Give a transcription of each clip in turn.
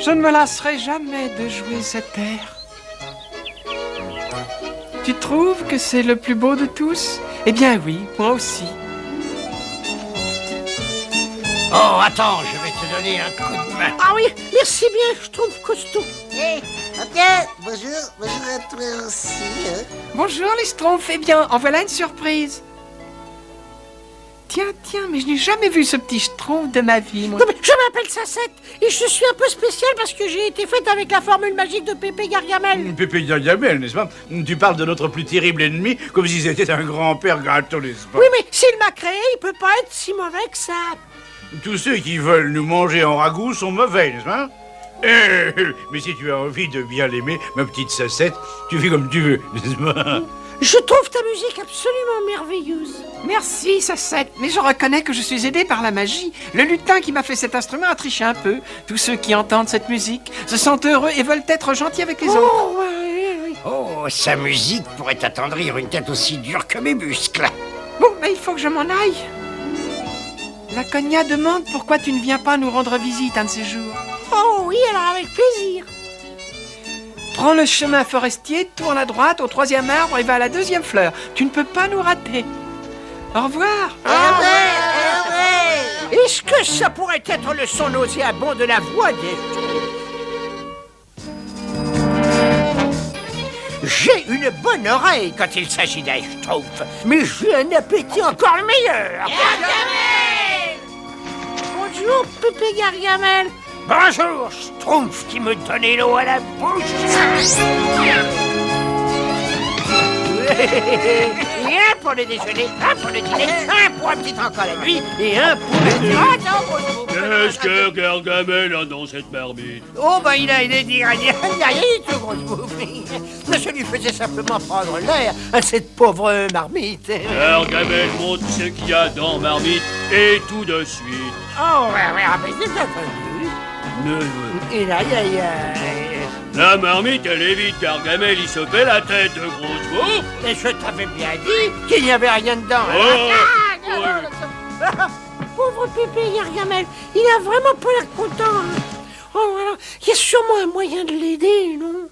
Je ne me lasserai jamais de jouer cet air. Tu trouves que c'est le plus beau de tous? Eh bien oui, moi aussi. Oh, attends, je vais te donner un coup de main. Ah oui, merci bien, je trouve costaud. Hé, bien, bonjour à toi aussi. Hein. Bonjour les Schtroumpfs, eh bien, en voilà une surprise. Tiens, mais je n'ai jamais vu ce petit Schtroumpf de ma vie, moi. Non, mais je m'appelle Sacette et je suis un peu spécial parce que j'ai été faite avec la formule magique de Pépé Gargamel. Pépé Gargamel, n'est-ce pas? Tu parles de notre plus terrible ennemi comme si c'était un grand-père gâteau, n'est-ce pas? Oui, mais s'il m'a créé, il peut pas être si mauvais que ça. Tous ceux qui veulent nous manger en ragoût sont mauvais, n'est-ce pas? Mais si tu as envie de bien l'aimer, ma petite Sacette, tu fais comme tu veux, n'est-ce pas? Je trouve ta musique absolument merveilleuse. Merci, Sacette, mais je reconnais que je suis aidé par la magie. Le lutin qui m'a fait cet instrument a triché un peu. Tous ceux qui entendent cette musique se sentent heureux et veulent être gentils avec les autres. Oh, oui. Oh, sa musique pourrait attendrir une tête aussi dure que mes muscles. Bon, mais il faut que je m'en aille. La Cogna demande pourquoi tu ne viens pas nous rendre visite un de ces jours. Oh oui, alors avec plaisir. Prends le chemin forestier, tourne à droite au 3e arbre et va à la 2e fleur. Tu ne peux pas nous rater. Au revoir. Est-ce que ça pourrait être le son nauséabond de la voix des... J'ai une bonne oreille quand il s'agit d'un Schtroumpf, mais j'ai un appétit encore meilleur. Gargamel! Bonjour, Pépé Gargamel. Bonjour, Schtroumpf qui me donnait l'eau à la bouche. Et un pour le déjeuner, un pour le dîner, un pour un petit encore la nuit, et un pour le... Qu'est-ce que Gargamel a dans cette marmite? Oh, ben il a dit rien du tout, grosse bouffe. Je lui faisais simplement prendre l'air à cette pauvre marmite. Gargamel montre ce qu'il y a dans marmite et tout de suite. Oh, mais c'est bien entendu. Et là, La marmite, elle est vide, Gargamel, il se fait la tête de grosse bouffe. Mais je t'avais bien dit qu'il n'y avait rien dedans. Pauvre Pépé Gargamel, il a vraiment pas l'air content. Hein. Oh, voilà. Il y a sûrement un moyen de l'aider, non?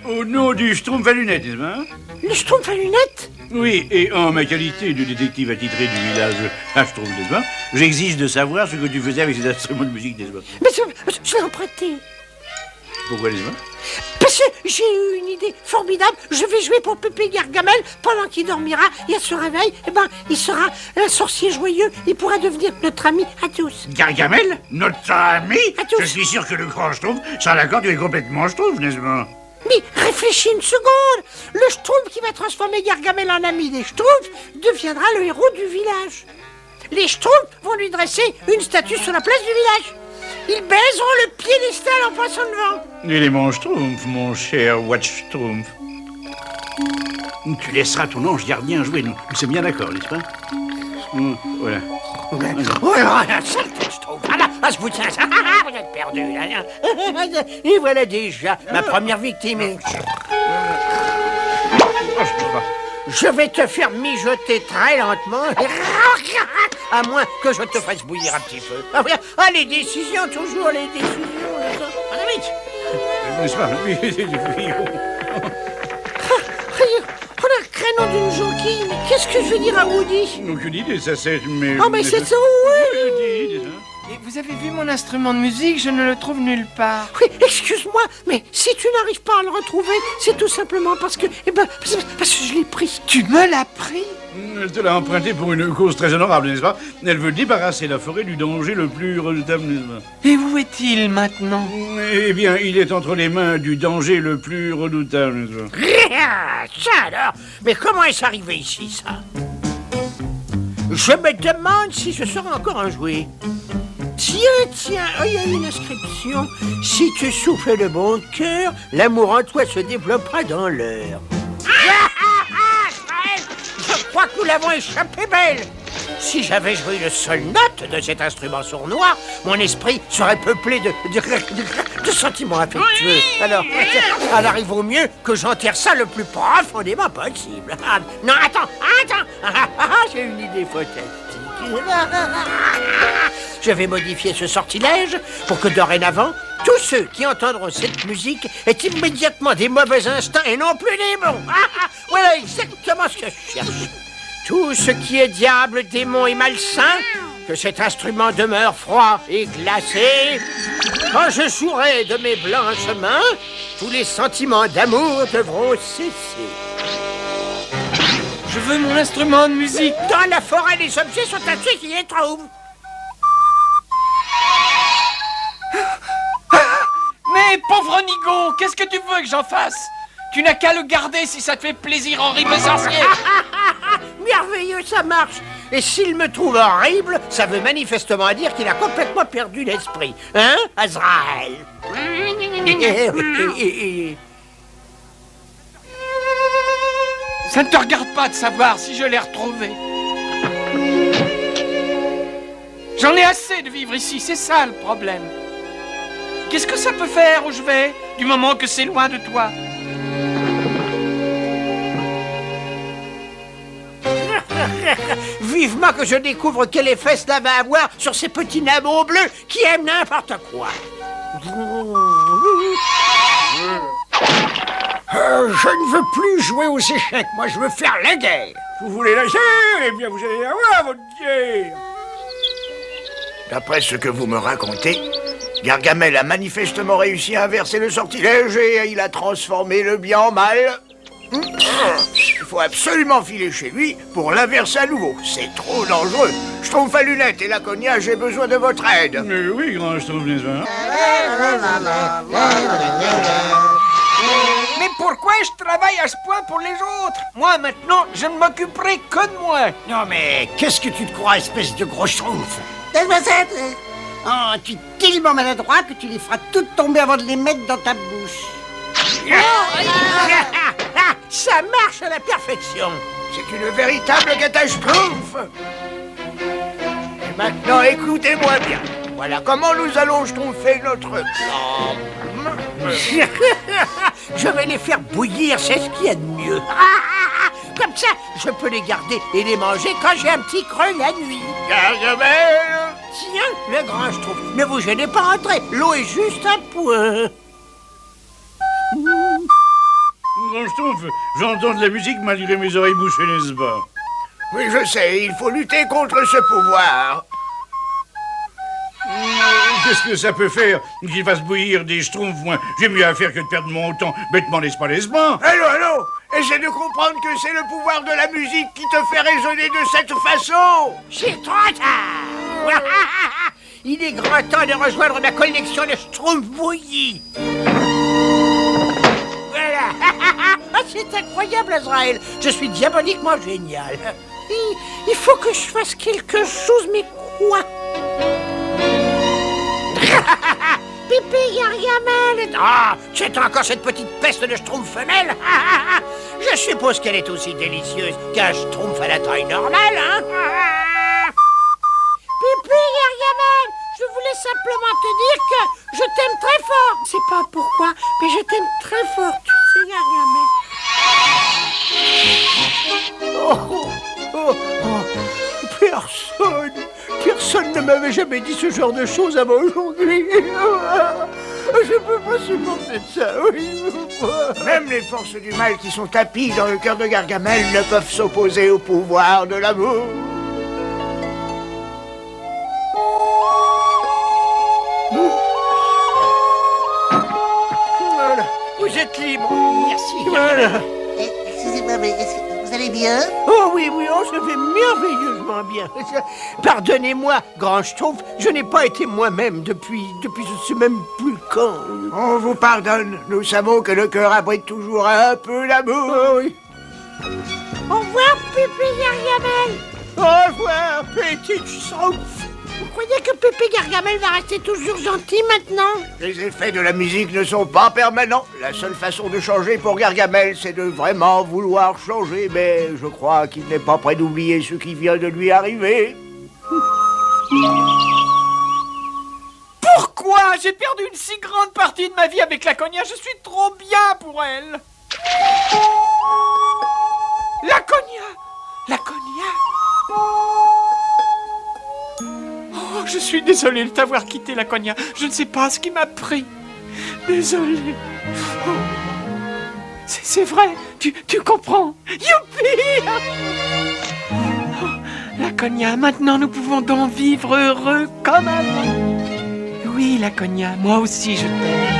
Au nom du Schtroumpf à lunettes, n'est-ce pas? Le Schtroumpf à lunettes? Oui, et en ma qualité de détective attitré du village à Schtroumpf, n'est-ce pas? J'exige de savoir ce que tu faisais avec ces instruments de musique, n'est-ce pas? Mais je l'ai emprunté. Pourquoi, n'est-ce pas? Parce que j'ai eu une idée formidable. Je vais jouer pour Pépé Gargamel pendant qu'il dormira. Et à ce réveil, il sera un sorcier joyeux. Il pourra devenir notre ami à tous. Gargamel? Notre ami? À tous. Je suis sûr que le grand Schtroumpf sera d'accord, tu es complètement Schtroumpf, n'est-ce pas? Mais réfléchis une seconde. Le Schtroumpf qui va transformer Gargamel en ami des Schtroumpfs deviendra le héros du village. Les Schtroumpfs vont lui dresser une statue sur la place du village. Ils baiseront le piédestal en passant devant. Il est mon Schtroumpf, mon cher Watch Schtroumpf. Tu laisseras ton ange gardien jouer, nous sommes bien d'accord, n'est-ce pas? Voilà. Voilà, saleté Schtroumpf. Ah, je vous tiens ça. Vous êtes perdu, là. Et voilà déjà ma première victime. Je vais te faire mijoter très lentement. À moins que je te fasse bouillir un petit peu. Ah, les décisions, toujours les décisions. N'est-ce pas? On a le créneau d'une jonquille. Mais qu'est-ce que je vais dire à Woody? Aucune idée, ça c'est... Mais... Oh, mais c'est ça, oui. Et vous avez vu mon instrument de musique? Je ne le trouve nulle part. Oui, excuse-moi, mais si tu n'arrives pas à le retrouver, c'est tout simplement parce que... parce que je l'ai pris. Tu me l'as pris? Elle te l'a emprunté pour une cause très honorable, n'est-ce pas? Elle veut débarrasser la forêt du danger le plus redoutable, n'est-ce pas? Et où est-il maintenant? Eh bien, il est entre les mains du danger le plus redoutable, n'est-ce pas? Ça alors? Mais comment est-ce arrivé ici, ça? Je me demande si ce sera encore un jouet. Tiens, il y a une inscription. Si tu souffles de bon cœur, l'amour en toi se développera dans l'heure. Je crois que nous l'avons échappé belle. Si j'avais joué le seul note de cet instrument sournois, mon esprit serait peuplé de sentiments affectueux. Alors, il vaut mieux que j'enterre ça le plus profondément possible. Non, attends. J'ai une idée fantastique. Je vais modifier ce sortilège pour que dorénavant, tous ceux qui entendront cette musique aient immédiatement des mauvais instincts et non plus des bons. Voilà exactement ce que je cherche. Tout ce qui est diable, démon et malsain, que cet instrument demeure froid et glacé. Quand je jouerai de mes blanches mains, tous les sentiments d'amour devront cesser. Je veux mon instrument de musique. Dans la forêt, les objets sont à ceux qui les trouvent. Mais pauvre Nigo, qu'est-ce que tu veux que j'en fasse? Tu n'as qu'à le garder si ça te fait plaisir, horrible sorcier. Merveilleux, ça marche. Et s'il me trouve horrible, ça veut manifestement dire qu'il a complètement perdu l'esprit. Hein, Azraël? Ça ne te regarde pas de savoir si je l'ai retrouvé. J'en ai assez de vivre ici, c'est ça le problème. Qu'est-ce que ça peut faire où je vais, du moment que c'est loin de toi? Vivement que je découvre quel effet cela va avoir sur ces petits nabots bleus qui aiment n'importe quoi. Je ne veux plus jouer aux échecs, moi je veux faire la guerre. Vous voulez la guerre? Eh bien, vous allez avoir votre guerre. D'après ce que vous me racontez, Gargamel a manifestement réussi à inverser le sortilège et il a transformé le bien en mal. Il faut absolument filer chez lui pour l'inverser à nouveau. C'est trop dangereux. Schtroumpf à lunettes et Laconia, j'ai besoin de votre aide. Mais oui, grand Schtroumpf, n'est-ce pas? Mais pourquoi je travaille à ce point pour les autres? Moi, maintenant, je ne m'occuperai que de moi. Non mais, qu'est-ce que tu te crois, espèce de gros Schtroumpf? Laisse-moi ça. Oh, tu es tellement maladroit que tu les feras toutes tomber avant de les mettre dans ta bouche. Ça marche à la perfection. C'est une véritable catastrophe. Et maintenant, écoutez-moi bien. Voilà comment nous allons schtroumpfer notre plan. Je vais les faire bouillir, c'est ce qu'il y a de mieux. Comme ça, je peux les garder et les manger quand j'ai un petit creux la nuit. Gargamel! Tiens, le grand Schtroumpf, ne vous gênez pas entrer, l'eau est juste un point. Grand Schtroumpf, j'entends de la musique malgré mes oreilles bouchées, n'est-ce pas? Oui, je sais, il faut lutter contre ce pouvoir. Qu'est-ce que ça peut faire qu'il fasse bouillir des Schtroumpfs? Moi, j'ai mieux à faire que de perdre mon temps. Bêtement, n'est-ce pas? Allô, essaie de comprendre que c'est le pouvoir de la musique qui te fait résonner de cette façon. C'est trop tard. Il est grand temps de rejoindre ma collection de Schtroumpfs bouillis. Voilà. Ah, c'est incroyable, Azraël. Je suis diaboliquement génial. Il faut que je fasse quelque chose, mais quoi? Pépé Gargamel. Ah, c'est encore cette petite peste de Schtroumpf femelle. Je suppose qu'elle est aussi délicieuse qu'un Schtroumpf à la taille normale, hein? Pépé Gargamel, je voulais simplement te dire que je t'aime très fort. C'est pas pourquoi, mais je t'aime très fort, tu sais, Gargamel. Personne ne m'avait jamais dit ce genre de choses avant aujourd'hui. Je peux pas supporter ça, oui. Même les forces du mal qui sont tapies dans le cœur de Gargamel ne peuvent s'opposer au pouvoir de l'amour. Voilà, vous êtes libre. Merci. Voilà. Excusez-moi, mais est-ce que vous allez bien? Oh oui, on se fait merveilleusement bien. Pardonnez-moi, grand Schtroumpf, je n'ai pas été moi-même depuis je ne sais même plus quand. On vous pardonne. Nous savons que le cœur abrite toujours un peu d'amour. Oh oui. Au revoir, Pépé Gargamel. Au revoir, petit Schtroumpf. Vous croyez que Pépé Gargamel va rester toujours gentil maintenant? Les effets de la musique ne sont pas permanents. La seule façon de changer pour Gargamel, c'est de vraiment vouloir changer. Mais je crois qu'il n'est pas prêt d'oublier ce qui vient de lui arriver. Pourquoi? J'ai perdu une si grande partie de ma vie avec Laconia, je suis trop bien pour elle. Laconia! je suis désolé de t'avoir quitté, Laconia. Je ne sais pas ce qui m'a pris. Désolé. Oh. C'est vrai, tu comprends. Youpi! Oh, Laconia, maintenant nous pouvons donc vivre heureux comme avant. Oui, Laconia, moi aussi je t'aime.